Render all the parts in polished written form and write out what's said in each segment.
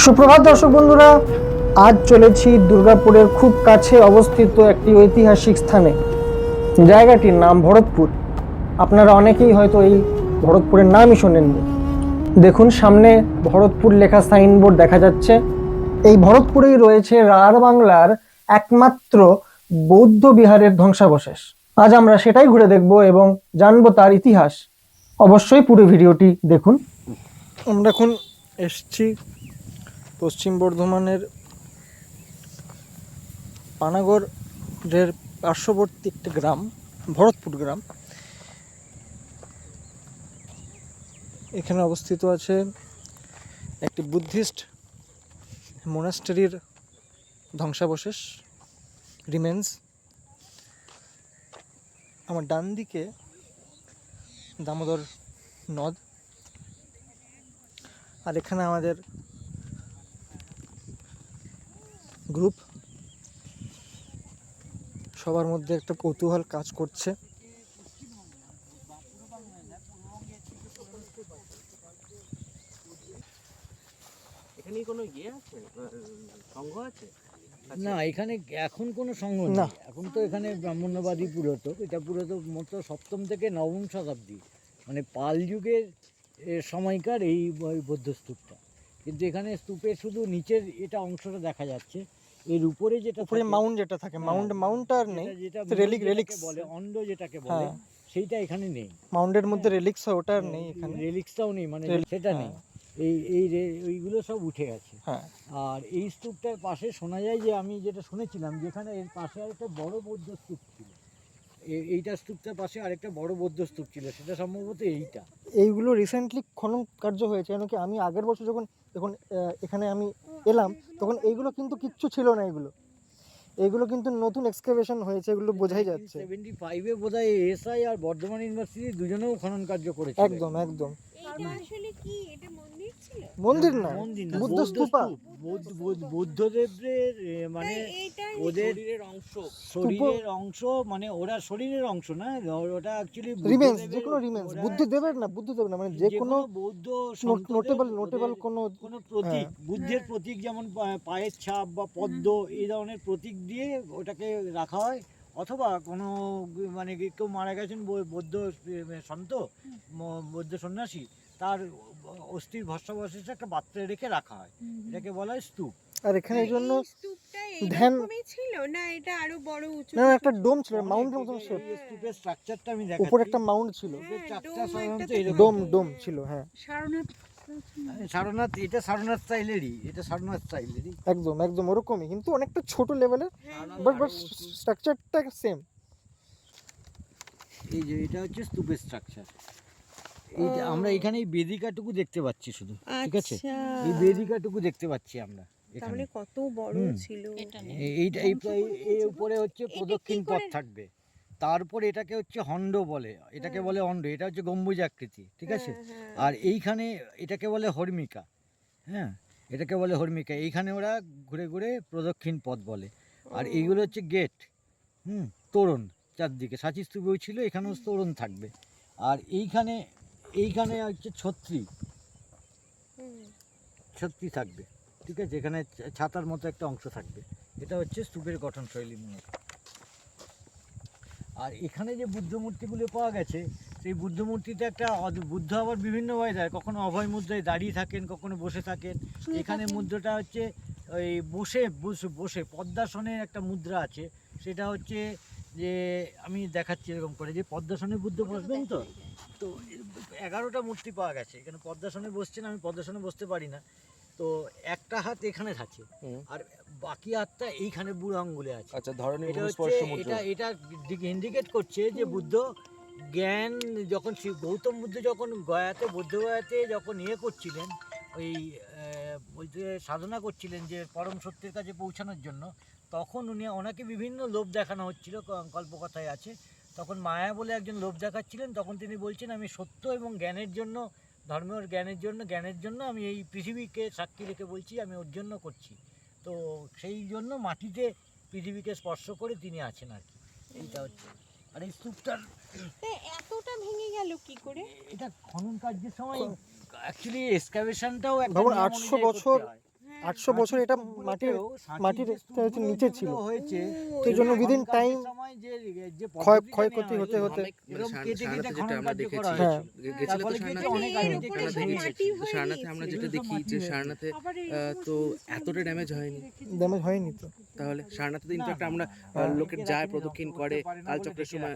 সুপ্রভাত দর্শক বন্ধুরা, আজ চলেছি দুর্গাপুরের খুব কাছে অবস্থিত একটি ঐতিহাসিক স্থানে। জায়গাটির নাম ভরতপুর। আপনারা অনেকেই হয়তো এই ভরতপুরের নামই শোনেননি। দেখুন, সামনে ভরতপুর লেখা সাইনবোর্ড দেখা যাচ্ছে। এই ভরতপুরেই রয়েছে রাঢ় বাংলার একমাত্র বৌদ্ধ বিহারের ধ্বংসাবশেষ। আজ আমরা সেটাই ঘুরে দেখব এবং জানবো তার ইতিহাস। অবশ্যই পুরো ভিডিওটি দেখুন। আমরা এখন এসছি পশ্চিম বর্ধমানের পানাগড়ের পার্শ্ববর্তী একটি গ্রাম, ভরতপুর গ্রাম। এখানে অবস্থিত আছে একটি বুদ্ধিস্ট মোনাস্টারির ধ্বংসাবশেষ, রিমেন্স। আমার ডান দিকে দামোদর নদ, আর এখানে আমাদের গ্রুপ। সবার মধ্যে একটা কৌতূহল কাজ করছে। এখানে কোনো আছে, সংঘ আছে? না, এখানে এখন কোনো সংঘ না। নেই। এখন তো এখানে ব্রাহ্মণ্যবাদী পুরাতন, এটা পুরাতন মতো সপ্তম থেকে নবম শতাব্দী, মানে পাল যুগের সময়কার এই বৌদ্ধ স্তূপটা। কিন্তু এখানে স্তূপের শুধু নিচের এটা অংশটা দেখা যাচ্ছে। এর উপরে যেটা উপরে থাকে, মাউন্ট যেটা থাকে, মাউন্টটা আর নেই। যেটা রেলিক্স বলে অন্ড যেটাকে বলে, হ্যাঁ, সেইটা এখানে নেই। মাউন্টের মধ্যে রেলিক্স হয়, ওটা আর নেই এখানে। রেলিক্সটাও নেই, মানে সেটা নেই। হ্যাঁ। এইগুলো সব উঠে গেছে। হ্যাঁ, আর এই স্তূপটার পাশে শোনা যায় যে, আমি যেটা শুনেছিলাম, যেখানে এর পাশে আরেকটা বড় বৌদ্ধ স্তূপ ছিল। এইটা স্তূপটার পাশে আরেকটা বড় বৌদ্ধ স্তূপ ছিল, সেটা সম্ভবত এইটা। এইগুলো রিসেন্টলি খনন কার্য হয়েছে। কেন কি, আমি আগের বছর যখন এখানে আমি এলাম, তখন এইগুলো কিন্তু কিচ্ছু ছিল না। এইগুলো কিন্তু নতুন এক্সকাভেশন হয়েছে, এগুলো বোঝাই যাচ্ছে। 75-এ বোধহয় এসআই আর বর্ধমান ইউনিভার্সিটি দুজনেও খনন কার্য করেছে। একদম। আসলে কি এটা মন্দির ছিল? মন্দির না, মন্দির না, বুদ্ধ বৌদ্ধ স্তূপা। বুদ্ধদেবের মানে এইটার ওদের শরীরের অংশ। শরীরের অংশ, মানে ওরা শরীরের অংশ না, ওটা অ্যাকচুয়ালি রিমেন্স, যে কোনো রিমেন্স, বুদ্ধদেবের না, মানে যে কোনো বৌদ্ধ নোটেবল কোনো প্রতীক, হ্যাঁ। বুদ্ধের প্রতীক, যেমন পায়ের ছাপ বা পদ্ম, এই ধরনের প্রতীক দিয়ে ওটাকে রাখা হয়। অথবা কোনো মানে কেউ মারা গেছেন বৌদ্ধ সন্ত, বৌদ্ধ সন্ন্যাসী, তার অস্থির ভস্মাবশেষ একটা পাত্রে রেখে রাখা হয়, এটাকে বলা হয় স্তূপ। আর এখানে এই জন্য স্তূপটা ধ্যান, এইরকমই ছিল না, এটা আরো বড় উঁচু? না একটা ডোম ছিল, মাউন্টের মতন শেপ। এই স্তূপের স্ট্রাকচারটা আমি উপরে দেখাচ্ছি। একটা মাউন্ট ছিল, স্তূপের হ্যাঁ, স্ট্রাকচার dome সাধারণত একটা এরকম। ডোম ছিল। হ্যাঁ, সারনাথ। সারনাথ স্টাইলেরই, এটা সারনাথ স্টাইলেরই। একদম ওরকমই, কিন্তু অনেকটা ছোট লেভেলের, বাট স্ট্রাকচারটা সেম। এই যে এটা হচ্ছে স্তূপের স্ট্রাকচার। এইটা আমরা এখানে এই বেদিকাটুকু দেখতে পাচ্ছি শুধু, ঠিক আছে? আচ্ছা, এই বেদিকাটুকু দেখতে পাচ্ছি আমরা এখানে। তাহলে কত বড় হুম। ছিল। এইটা এই উপরে হচ্ছে প্রদক্ষিণ পথ থাকবে, তারপর এটাকে হচ্ছে হন্ড বলে, এটাকে বলে হন্ড, এটা হচ্ছে গম্বুজ আকৃতি, ঠিক আছে? আর এইখানে এটাকে বলে হর্মিকা। হ্যাঁ, এটাকে বলে হর্মিকা। এইখানে ওরা ঘুরে ঘুরে প্রদক্ষিণ পথ বলে। আর এইগুলো হচ্ছে গেট, তোরণ চারদিকে। সাঁচি স্তূপেও ছিল, এখানেও তোরণ থাকবে। আর এইখানে হচ্ছে ছত্রি থাকবে, ঠিক আছে? এখানে ছাতার মতো একটা অংশ থাকবে। এটা হচ্ছে স্তূপের গঠনশৈলী মূলত। আর এখানে যে বুদ্ধ মূর্তিগুলো পাওয়া গেছে, সেই বুদ্ধ মূর্তিতে একটা বুদ্ধ আবার বিভিন্নভাবে দেয়, কখনো অভয় মুদ্রায় দাঁড়িয়ে থাকেন, কখনো বসে থাকেন। এখানে মুদ্রাটা হচ্ছে ওই বসে পদ্মাসনের একটা মুদ্রা আছে, সেটা হচ্ছে যে আমি দেখাচ্ছি এরকম করে, যে পদ্মাসনে বুদ্ধ বসবেন। তো 11টা মূর্তি পাওয়া গেছে এখানে। পদ্মাসনে বসছেন, আমি পদ্মাসনে বসতে পারি না, তো একটা হাত এখানে থাকে আর বাকি হাতটা এইখানে বুড়ো আঙ্গুলে আছে। আচ্ছা, ধরনের এটা ইন্ডিকেট করছে যে বুদ্ধ জ্ঞান, যখন গৌতম বুদ্ধ যখন বৌদ্ধগয়াতে যখন করছিলেন, বলতে সাধনা করছিলেন যে পরম সত্যের কাছে পৌঁছানোর জন্য, তখন ওনাকে বিভিন্ন লোভ দেখানো হচ্ছিল, কল্পকথায় আছে। তখন মায়া বলে একজন লোভ দেখাচ্ছিলেন, তখন তিনি বলছেন, আমি সত্য এবং জ্ঞানের জন্য, ধর্মের জ্ঞানের জন্য আমি এই পৃথিবীকে সাক্ষী রেখে বলছি, আমি ওর জন্য করছি। তো সেই জন্য মাটিতে পৃথিবীকে স্পর্শ করে তিনি আছেন আর কি, এইটা হচ্ছে। আর এই স্তূপটার এতটা ভেঙে গেল কি করে? এটা খনন কার্যের সময় অ্যাকচুয়ালি এক্সকাভেশনটাও একটা ভাবুন, নিয়ম 800 অনুযায়ী বছর করতে হয়। 800 বছর এটা মাটির মাটির নিচে ছিল, হয়েছে তো এই জন্য উইদিন টাইম সময় যে ক্ষয়ক্ষতি হতে হতে এরকম কেটে কেটে যেটা খনন আমরা কার্য দেখেছি, করা হ্যাঁ। হয়েছিল। গেছিলে তো তারপরে সারনাথে, কিন্তু অনেক এর আগে উপরে থেকে আমরা সব দেখেছি। মাটি তো হয়ে সারনাথে আমরা গিয়েছে। যেটা দেখি যে সারনাথে আবার তো এতটা ড্যামেজ হয়নি। ড্যামেজ হয়নি তো। তাহলে সারনাথে তো ইনফ্যাক্ট আমরা হ্যাঁ। লোকের যায় প্রদক্ষিণ করে, কালচক্রের সময়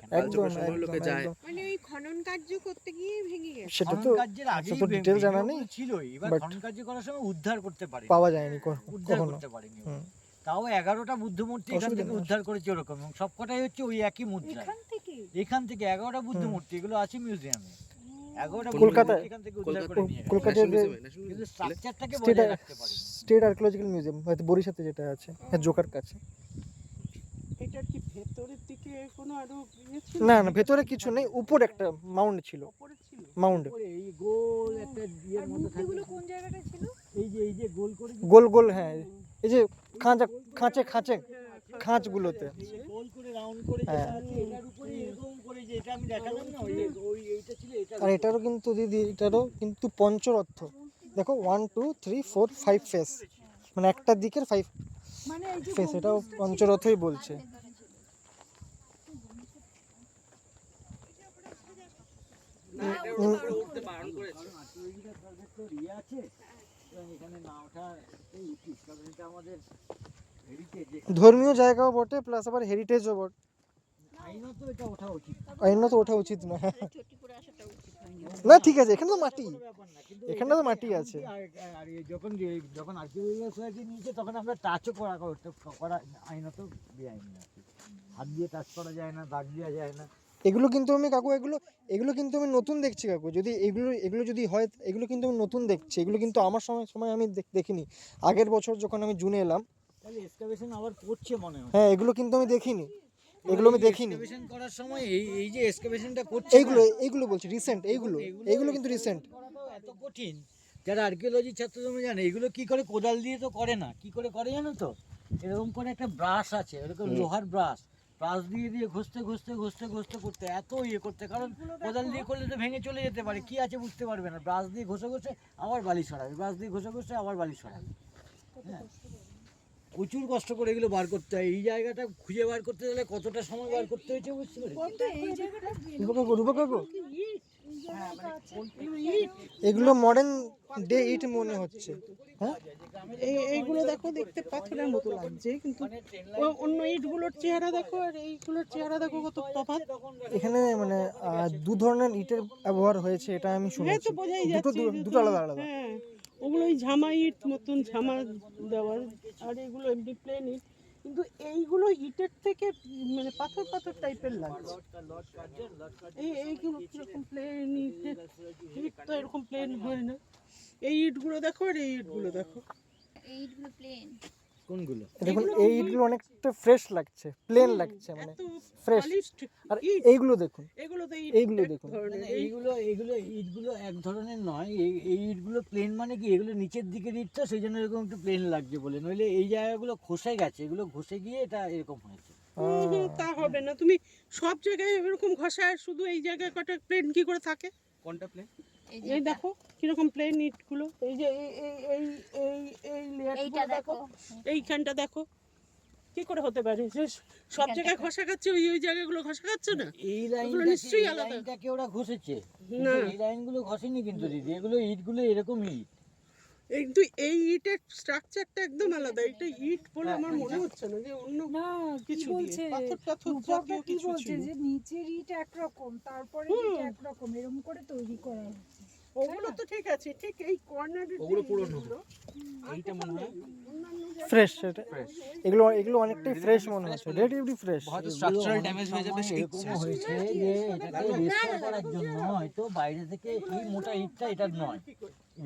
লোকে যায়। মানে ওই খনন কার্য করতে গিয়ে ভেঙে গেছে। সেটা খনন তো কার্যের আগেই তো ডিটেল জানা নেই, ছিলই, এবার but খনন কার্য করার সময় উদ্ধার করতে পারে পাওয়া যায়নি উদ্ধার কখনো। করতে পারেনি। হুম। তাও 11টা বুদ্ধ মূর্তি এখান অসুবিধা থেকে নেই। উদ্ধার করেছে ওরকম, এবং সবকটাই হচ্ছে ওই একই মুদ্রা। এখান থেকে 11টা বুদ্ধ হুম। মূর্তি, এগুলো আছে মিউজিয়ামে। 11টা কলকাতায়? এখান থেকে উদ্ধার করে নিয়ে গেছে। কলকাতায় ন্যাশনাল মিউজিয়ামে, কিন্তু ন্যাশনাল স্ট্রাকচারটাকে স্টেট বজায় রাখতে পারে। স্টেট আর্কিওলজিক্যাল মিউজিয়াম হয়তো বরিশাতে যেটা আছে, হ্যাঁ, জোকার কাছে। এটার কি ভেতরের দিকে কোনো আরো ইয়ে ছিল? না না, ভেতরে কিছু নেই, উপর একটা মাউন্ট ছিল, উপরে ছিল? মাউন্ট উপরে এই গোল একটা ইয়ের মধ্যে থাকে। কোন জায়গাটা ছিল? এই যে গোল করে যে গোল গোল, হ্যাঁ, এই যে খাঁচে খাঁচগুলোতে। এই যে গোল করে রাউন্ড করে যেটা হ্যাঁ। আছে, এটার উপরে এরকম করে যে এটা আমি দেখালাম না, এইটা ছিল এটা। আর এটারও কিন্তু দিদি, এটারও কিন্তু পঞ্চরত্ন দেখো, 1 2 3 4 5 ফেস, মানে একটা দিকের 5 ফেস, এটাও পঞ্চরথই বলছে। উঠতে বারণ করেছে। আর্কিওলজিক্যাল সার্ভে ইয়ে আছে, এবং এখানে না ওঠা উচিত, কারণ এটা আমাদের হেরিটেজ। ধর্মীয় জায়গাও বটে, প্লাস আবার হেরিটেজও বটে, আইনত এটা ওঠা উচিত। আইনত ওঠা উচিত না। না ঠিক আছে, এখানে তো মাটি, কোনো ব্যাপার না, কিন্তু এখানে তো মাটি আছে। আর যখন আর্কিওলজিক্যাল সোসাইটি নিয়েছে তখন আমরা টাচও করা আইনত বেআইনি আর কি। হাত দিয়ে টাচ করা যায় না, দাগ দেওয়া যায় না। এগুলো কিন্তু আমি কাকু, এগুলো কিন্তু আমি নতুন দেখছি কাকু, যদি এগুলো যদি হয়, এগুলো কিন্তু আমি নতুন দেখছি, এগুলো কিন্তু আমার সময় আমি দেখিনি। আগের বছর যখন আমি জুনে এলাম, তাহলে এক্সকাভেশন আবার করছে মনে হয়। হ্যাঁ, এগুলো কিন্তু আমি দেখিনি, এগুলো আমি দেখিনি। এক্সকাভেশন করার সময় এই যে এক্সকাভেশনটা করছে এইগুলো বলছি রিসেন্ট, এইগুলো কিন্তু রিসেন্ট। করাটাও এত কঠিন, যারা আর্কিওলজি ছাত্র তোমরা জানে এগুলো কি করে, কোদাল দিয়ে তো করে না, কি করে করে জানো তো, এরকম করে একটা ব্রাশ আছে, এরকম লোহার ব্রাশ দিয়ে ঘষতে করতে এত ইয়ে করতে, কারণ কোদাল দিয়ে করলে তো ভেঙে চলে যেতে পারে, কি আছে বুঝতে পারবে না, ব্রাশ দিয়ে ঘষে আবার বালি সরাবে, ব্রাশ দিয়ে ঘষে আবার বালি সরাবে। হ্যাঁ, প্রচুর কষ্ট করে এগুলো বার করতে হয়। এই জায়গাটা খুঁজে বার করতে গেলে কতটা সময় বার করতে হয়েছে বুঝতে পারি। রূপা কাকু, এগুলো মডার্ন ডে ইট মনে হচ্ছে, হ্যাঁ। এইগুলো দেখো, দেখতে পাথরের মতো লাগছে, কিন্তু অন্য ইটগুলোর চেহারা দেখো আর এইগুলোর চেহারা দেখো, কত তফাৎ। এখানে মানে দু ধরনের ইটের ব্যবহার হয়েছে, এটা আমি হ্যাঁ, শুনেছি, তো বোঝাই দুটো যাচ্ছে দুটো আলাদা আলাদা। হ্যাঁ, ওগুলো ওই ঝামা ইট মতন ঝামা দেওয়া, আর এগুলো এমনি প্লেন ইট, কিন্তু এইগুলো ইটের থেকে মানে পাথর টাইপের লাগছে। এইগুলো কিরকম প্লেন ইট, ইট তো এরকম প্লেন হয় না। এই ইটগুলো দেখো আর এই ইটগুলো দেখো, এইগুলো প্লেন। কোনগুলো? দেখুন, এই ইটগুলো অনেকটা ফ্রেশ লাগছে, প্লেন লাগছে, মানে এত ফ্রেশ। polished আর ইট। এইগুলো দেখুন, এগুলো তো এইগুলো এক দেখুন। ধরনের। এইগুলো ইটগুলো এক ধরনের নয়, এই ইটগুলো প্লেন মানে কি, এগুলো নিচের দিকে ইট তো সেই জন্য এরকম একটু প্লেন লাগছে বলে, নইলে এই জায়গাগুলো খসে গেছে, এগুলো ঘষে গিয়ে এটা এরকম হয়েছে। তা হবে না, তুমি সব জায়গায় এরকম ঘষা, আর শুধু এই জায়গায় কটা প্লেন কি করে থাকে? কোনটা প্লেন? এই এই দেখো কিরকম প্লেন ইট গুলো, এই যে এই লেয়ার এইটা দেখো, দেখো, এইখানটা দেখো, কি করে হতে পারে যে সব জায়গায় ঘষা খাচ্ছে, ওই জায়গাগুলো ঘষা খাচ্ছে না? এই ওগুলো নিশ্চয়ই আলাদা। লাইনটাকে ওরা ঘষেছে, না। এই লাইনগুলো ঘষেনি কিন্তু দিদি, এগুলো ইটগুলো এরকম ইট। কিন্তু এই ইটের স্ট্রাকচারটা একদম আলাদা, এটা ইট বলে আমার মনে হচ্ছে না যে অন্য না কি কিছু বলছে দিয়ে পাথর রূপকদা জাতীয় কি কিছু বলছে ছিল। যে নিচের ইট একরকম, তারপরে ইট একরকম, এরকম করে তৈরি করা হচ্ছে। ওগুলো তো ঠিক আছে, ঠিক এই কর্নারের ওগুলো পুরনো। এইটা মনে হয় ফ্রেশ, এটা এগুলো অনেকটাই ফ্রেশ মনে হচ্ছে, রিলেটিভলি ফ্রেশ। হয়তো স্ট্রাকচারাল ড্যামেজ হয়ে যাবে সেই এরকম হয়েছে যে এটাকে রেস্টোর করার জন্য হয়তো বাইরে থেকে এই মোটা ইটটা এটা নয়,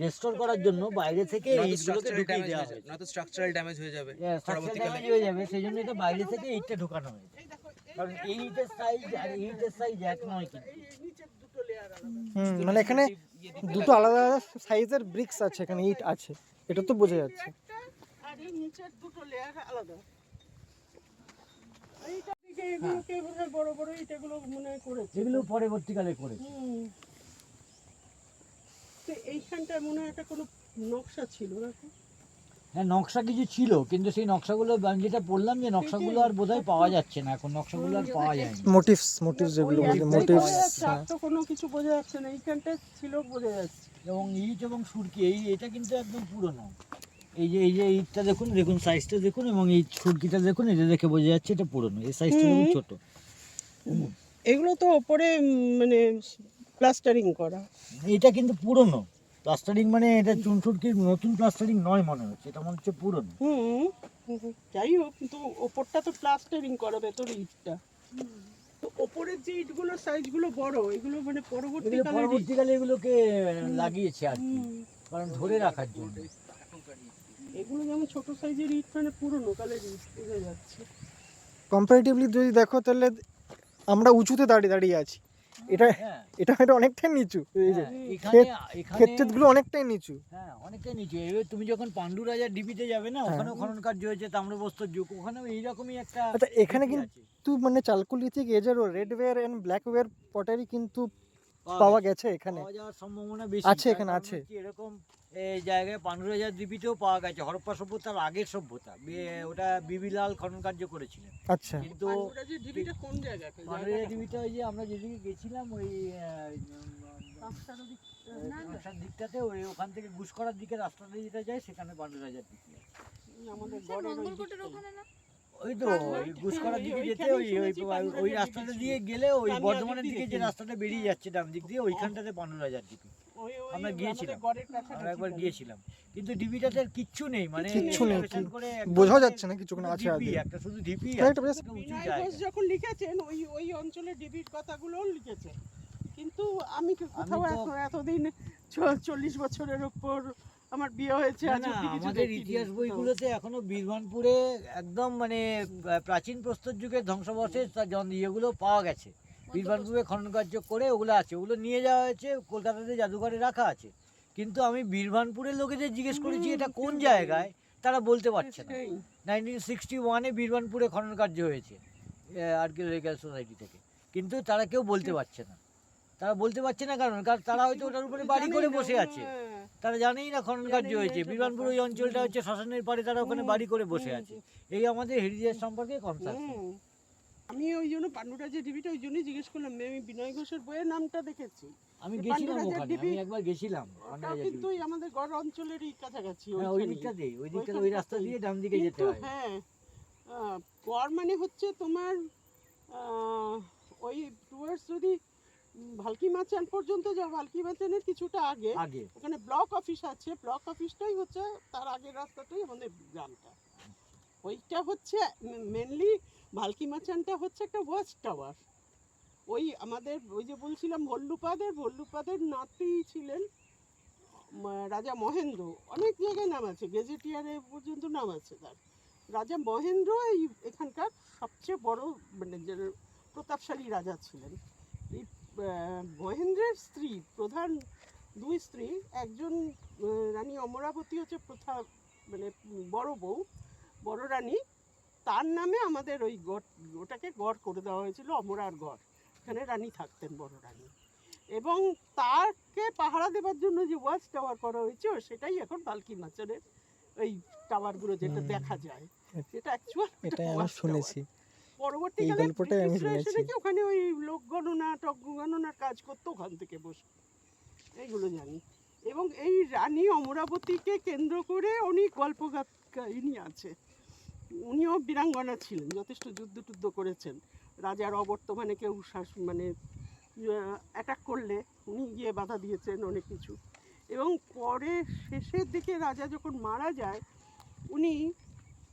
রেস্টোর করার জন্য বাইরে থেকে এই ইটগুলোকে ঢুকিয়ে দেওয়া হয়েছে। নয়তো স্ট্রাকচারাল ড্যামেজ হয়ে যাবে স্ট্রাকচার ড্যামেজ হয়ে যাবে, সেই জন্য এটা বাইরে থেকে ইটটা ঢোকানো হয়েছে, কারণ এই ইটের সাইজ আর এই ইটের সাইজ এক নয় কিন্তু। নিচের দুটো লেয়ার আলাদা, মানে এখানে দুটো আলাদা সাইজের ব্রিক্স আছে, এখানে ইট আছে, এটা তো বোঝা যাচ্ছে। আর এই নিচের দুটো লেয়ার আলাদা। এইটা দিকে এগুলোকে বোধহয় বড় বড় ইটগুলো মনে হয় করেছে। এগুলো পরবর্তীকালে করেছে। তো এইখানটায় মনে হয় একটা কোনো নকশা ছিল, দেখো হ্যাঁ নকশা কিছু ছিল, কিন্তু সেই নকশাগুলো আমি যেটা বললাম যে নকশাগুলো আর বোধহয় পাওয়া যাচ্ছে না, এখন নকশাগুলো আর পাওয়া যায় না। মোটিভস যেগুলো ওই একটাই মোটিভস বোঝা যাচ্ছে, আর তো কোনো কিছু বোঝা যাচ্ছে না। এইখানটা ছিল বোঝা যাচ্ছে। এবং ইট এবং সুরকি এটা কিন্তু একদম পুরনো। এই যে ইটটা দেখুন, সাইজটা দেখুন, এবং এই সুরকিটা দেখুন, এটা দেখে বোঝা যাচ্ছে এটা পুরনো। এই সাইজটা দেখুন ছোট। এগুলো তো ওপরে মানে প্লাস্টারিং করা। এটা কিন্তু পুরনো প্লাস্টারিং, মানে এটা চুন সুরকির নতুন প্লাস্টারিং নয় মনে হচ্ছে, এটা মনে হচ্ছে পুরনো। যাই হোক, কিন্তু ওপরটা তো প্লাস্টারিং করা, ভেতরে ইটটা। তো ওপরের যে ইটগুলোর সাইজগুলো বড়, এগুলো মানে পরবর্তীকালে এগুলোকে লাগিয়েছে আর কি, কারণ ধরে রাখার জন্য। এগুলো যেমন ছোট সাইজের ইট, মানে পুরনো কালের ইট বোঝা যাচ্ছে। কম্পারেটিভলি যদি দেখো তাহলে আমরা উঁচুতে দাঁড়িয়ে আছি, এটা হ্যাঁ এটা অনেকটাই নিচু, এই যে এখানে ক্ষেতগুলো অনেকটাই নিচু। হ্যাঁ অনেকটাই নিচু। এবার তুমি যখন পাণ্ডু রাজার ডিবিতে যাবে না, ওখানেও খনন কার্য হয়েছে, তাম্রবস্ত্র যুগ, ওখানেও এইরকমই একটা। আচ্ছা, এখানে ঢিপি আছে। কিন্তু মানে চালকুলিথিক এজেরও red ware and black ware pottery কিন্তু পাওয়া গেছে এখানে, পাওয়া যাওয়ার সম্ভাবনা বেশি আছে, তার এখানে কারণ আছে। হচ্ছে এরকম এই জায়গায় পাণ্ডু রাজার দ্বীপেও পাওয়া গেছে। হরপ্পা সভ্যতার আগের সভ্যতা, ওটা বিবিলাল খনন কার্য করেছিলেন। আচ্ছা, কিন্তু পাণ্ডুরাজের ঢিবিটা কোন জায়গাতে? পাণ্ডু রাজার দ্বীপটা ওই যে আমরা যেদিকে গেছিলাম, ওই নকশার দিকটাতে, ওখান থেকে গুস করার দিকে রাস্তাটা যেটা যায়, সেখানে পাণ্ডু রাজার দ্বীপ আছে। আমাদের স্যার, গড়ের ওই মঙ্গলকোটের দিকটা। ওখানে না? ওই তো ওই গুস করার দিকে যেতে ওই রাস্তাটা দিয়ে গেলে, ওই বর্ধমানের দিকে যে রাস্তাটা বেরিয়ে যাচ্ছে ডান দিক দিয়ে, ওইখানটাতে পাণ্ডু রাজার দ্বীপ। আমরা গিয়েছিলাম, আমরা একবার গিয়েছিলাম, কিন্তু ডিবিটাতে আর কিচ্ছু নেই, মানে কিচ্ছু নেই, exploration করে একদম বোঝাও যাচ্ছে না কিছুক্ষণ আছে ঢিপি, আগে। একটা শুধু ঢিপি হ্যাঁ, আছে, একটা বেশ- একটা উঁচু বিনয় জায়গা। ঘোষ যখন লিখেছেন ওই অঞ্চলের ডিবির কথাগুলোও লিখেছেন, কিন্তু আমি কোথাও এতদিন 40 বছরের উপর আমার বিয়ে হয়েছে, না, আজ না, অব্দি কিছু আমাদের দেখিনি। ইতিহাস বইগুলোতে এখনো বীরভানপুরে একদম মানে প্রাচীন প্রস্তর যুগের ধ্বংসাবশেষ ইয়েগুলো পাওয়া গেছে। বীরভানপুরে খনন কার্য করে ওগুলো আছে, ওগুলো নিয়ে যাওয়া হয়েছে, কলকাতাতে জাদুঘরে রাখা আছে। কিন্তু আমি বীরভানপুরের লোকেদের জিজ্ঞেস করেছি এটা কোন জায়গায়, তারা বলতে পারছে না। সেই। 1961-এ বীরভানপুরে খনন কার্য হয়েছে আর্কিওলজিক্যাল সোসাইটি থেকে, কিন্তু তারা কেউ বলতে পারছে না। তারা বলতে পারছে না কারণ তারা হয়তো ওটার উপরে বাড়ি করে বসে আছে, হ্যাঁ। তারা জানেই না খনন কার্য হয়েছে। বীরভানপুর ওই অঞ্চলটা হচ্ছে শ্মশানের পাড়ে, তারা ওখানে বাড়ি করে বসে আছে। এই আমাদের হেরিটেজ সম্পর্কে কনসার্ন। আমি ওই জন্য পাণ্ডুরাজের ডিবিটা ওই জন্যই জিজ্ঞেস করলাম। আমি বিনয় ঘোষের বইয়ের নামটা দেখেছি। আমি এই গেছিলাম পাণ্ডুরাজের ওখানে, ডিবি- আমি একবার গেছিলাম ওটা কিন্তু ওই আমাদের গড় অঞ্চলেরই কাছাকাছি। হ্যাঁ, ওই দিকটাতে ওই রাস্তা দিয়ে ডান দিকে যেতে কিন্তু হয়। হ্যাঁ, গড় মানে হচ্ছে তোমার ওই টুয়ার্ডস যদি ভালকি মাচান পর্যন্ত যাও, ভালকি মাচানের কিছুটা আগে আগে ওখানে ব্লক অফিস আছে। ব্লক অফিসটাই হচ্ছে তার আগের রাস্তাটাই আমাদের গ্রামটা। ওইটা হচ্ছে মেনলি ভালকি মাচানটা হচ্ছে একটা ওয়াচ টাওয়ার। ওই আমাদের ওই যে বলছিলাম ভল্লুপাদের নাতি ছিলেন রাজা মহেন্দ্র। অনেক জায়গায় নাম আছে, গেজেটিয়ারে পর্যন্ত নাম আছে তার। রাজা মহেন্দ্র এই এখানকার সবচেয়ে বড় মানে যে প্রতাপশালী রাজা ছিলেন। এই মহেন্দ্রের স্ত্রী, প্রধান দুই স্ত্রী, একজন রানী অমরাবতী হচ্ছে মানে বড় বউ, বড় রানী। তার নামে আমাদের ওই ওটাকে গড় করে দেওয়া হয়েছিল, অমরার গড়। এখানে রানী থাকতেন, বড় রানী। এবং তাকে পাহারা দেওয়ার জন্য যে ওয়াচ টাওয়ার করা হয়েছে, সেটাই এখন ভালকি মাচানের ওই টাওয়ারগুলো যেটা দেখা যায়, সেটা অ্যাকচুয়াল এটাই আমি শুনেছি, পরবর্তীকালে এই গল্পটাই আমি ব্রিটিশরা এসে শুনেছি। নাকি ওখানে ওই লোক গণনা গণনার কাজ করতো ওখান থেকে বসে, এইগুলো জানি। এবং এই রানী অমরাবতীকে কেন্দ্র করে অনেক গল্প কাহিনী আছে। উনিও বীরাঙ্গনা ছিলেন, যথেষ্ট যুদ্ধ করেছেন। রাজার অবর্তমানে কেউ মানে অ্যাটাক করলে উনি গিয়ে বাধা দিয়েছেন অনেক কিছু। এবং পরে শেষের দিকে রাজা যখন মারা যায়, উনি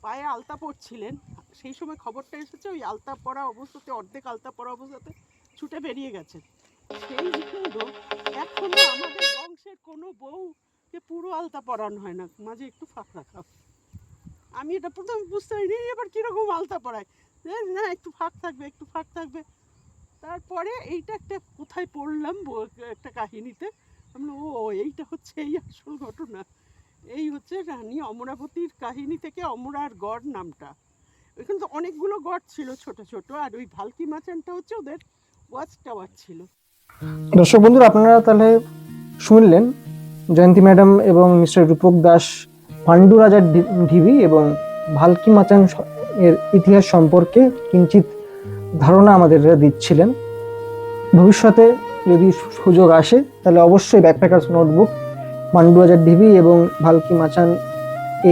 পায়ে আলতা পরছিলেন, সেই সময় খবরটা এসেছে ওই আলতা পরা অবস্থাতে, অর্ধেক আলতা পরা অবস্থাতে ছুটে বেরিয়ে গেছেন। সেই হিসেবে এখনো আমাদের বংশের কোনো বউকে পুরো আলতা পরানো হয় না, মাঝে একটু ফাঁক রাখা। আমি এটা প্রথমে বুঝতে পারিনি, এবার কীরকম আলতা পরায়, না একটু ফাঁক থাকবে। তারপরে এইটা একটা কোথায় পড়লাম একটা কাহিনীতে, আমি এইটা হচ্ছে এই আসল ঘটনা। এই হচ্ছে রানী অমরাবতীর কাহিনী থেকে অমরার গড় নামটা। ওইখানে তো অনেকগুলো গড় ছিল ছোট ছোট, আর ওই ভালকি মাচানটা হচ্ছে ওদের ওয়াচ টাওয়ার ছিল। দর্শক বন্ধুরা, আপনারা তাহলে শুনলেন জয়ন্তী ম্যাডাম এবং মিস্টার রূপক দাস পাণ্ডু রাজার ঢিবি এবং ভালকি মাচান এর ইতিহাস সম্পর্কে কিঞ্চিত ধারণা আমাদের দিচ্ছিলেন। ভবিষ্যতে যদি সুযোগ আসে তাহলে অবশ্যই ব্যাকপ্যাকার্স নোটবুক, পাণ্ডু রাজার ঢিবি এবং ভালকি মাচান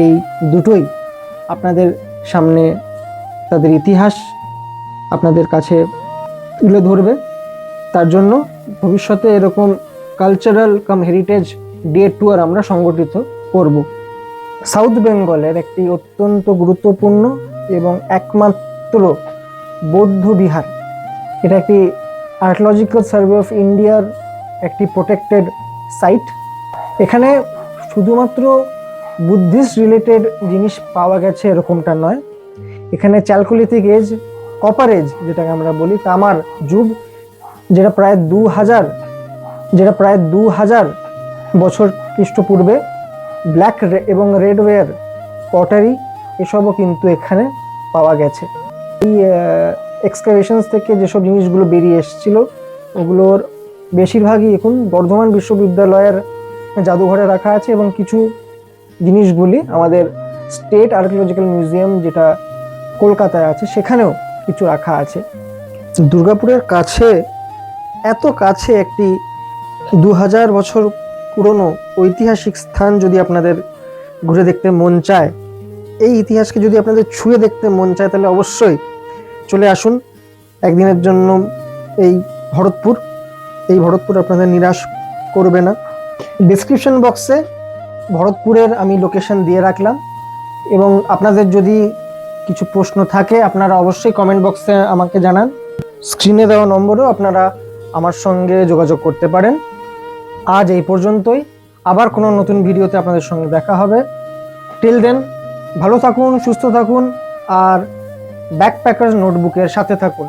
এই দুটোই আপনাদের সামনে তাদের ইতিহাস আপনাদের কাছে তুলে ধরবে। তার জন্য ভবিষ্যতে এরকম কালচারাল কাম হেরিটেজ ডে ট্যুর আমরা সংগঠিত করব। সাউথ বেঙ্গলের একটি অত্যন্ত গুরুত্বপূর্ণ এবং একমাত্র বৌদ্ধ বিহার, এটা একটি আর্কিওলজিক্যাল সার্ভে অফ ইন্ডিয়ার একটি প্রোটেক্টেড সাইট। এখানে শুধুমাত্র বুদ্ধিস্ট রিলেটেড জিনিস পাওয়া গেছে এরকমটা নয়, এখানে চ্যালকোলিথিক এজ, কপার এজ যেটাকে আমরা বলি, তামার যুগ, যেটা প্রায় 2000 বছর খ্রিস্টপূর্বে, ব্ল্যাক এবং রেড ওয়্যার পটারি এসবও কিন্তু এখানে পাওয়া গেছে। এই এক্সকাভেশনস থেকে যেসব জিনিসগুলো বেরিয়ে এসেছিল ওগুলোর বেশিরভাগই এখন বর্ধমান বিশ্ববিদ্যালয়ের জাদুঘরে রাখা আছে এবং কিছু জিনিসগুলি আমাদের স্টেট আর্কিওলজিক্যাল মিউজিয়াম যেটা কলকাতায় আছে সেখানেও কিছু রাখা আছে। দুর্গাপুরের কাছে, এত কাছে একটি 2000 বছর পুরনো ঐতিহাসিক স্থান যদি আপনাদের ঘুরে দেখতে মন চায়, এই ইতিহাসকে যদি আপনাদের ছুঁয়ে দেখতে মন চায়, তাহলে অবশ্যই চলে আসুন একদিনের জন্য এই ভরতপুর আপনাদের নিরাশ করবে না। ডেসক্রিপশন বক্সে ভরতপুরের আমি লোকেশন দিয়ে রাখলাম এবং আপনাদের যদি কিছু প্রশ্ন থাকে আপনারা অবশ্যই কমেন্ট বক্সে আমাকে জানান। স্ক্রিনে দেওয়া নম্বরেও আপনারা আমার সঙ্গে যোগাযোগ করতে পারেন। আজ এই পর্যন্তই, আবার কোনো নতুন ভিডিওতে আপনাদের সঙ্গে দেখা হবে। টিল দেন ভালো থাকুন, সুস্থ থাকুন আর ব্যাকপ্যাকার্স নোটবুকের সাথে থাকুন।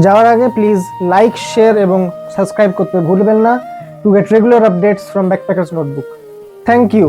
যাওয়ার আগে প্লিজ লাইক, শেয়ার এবং সাবস্ক্রাইব করতে ভুলবেন না to get regular updates from Backpackers Notebook. Thank you.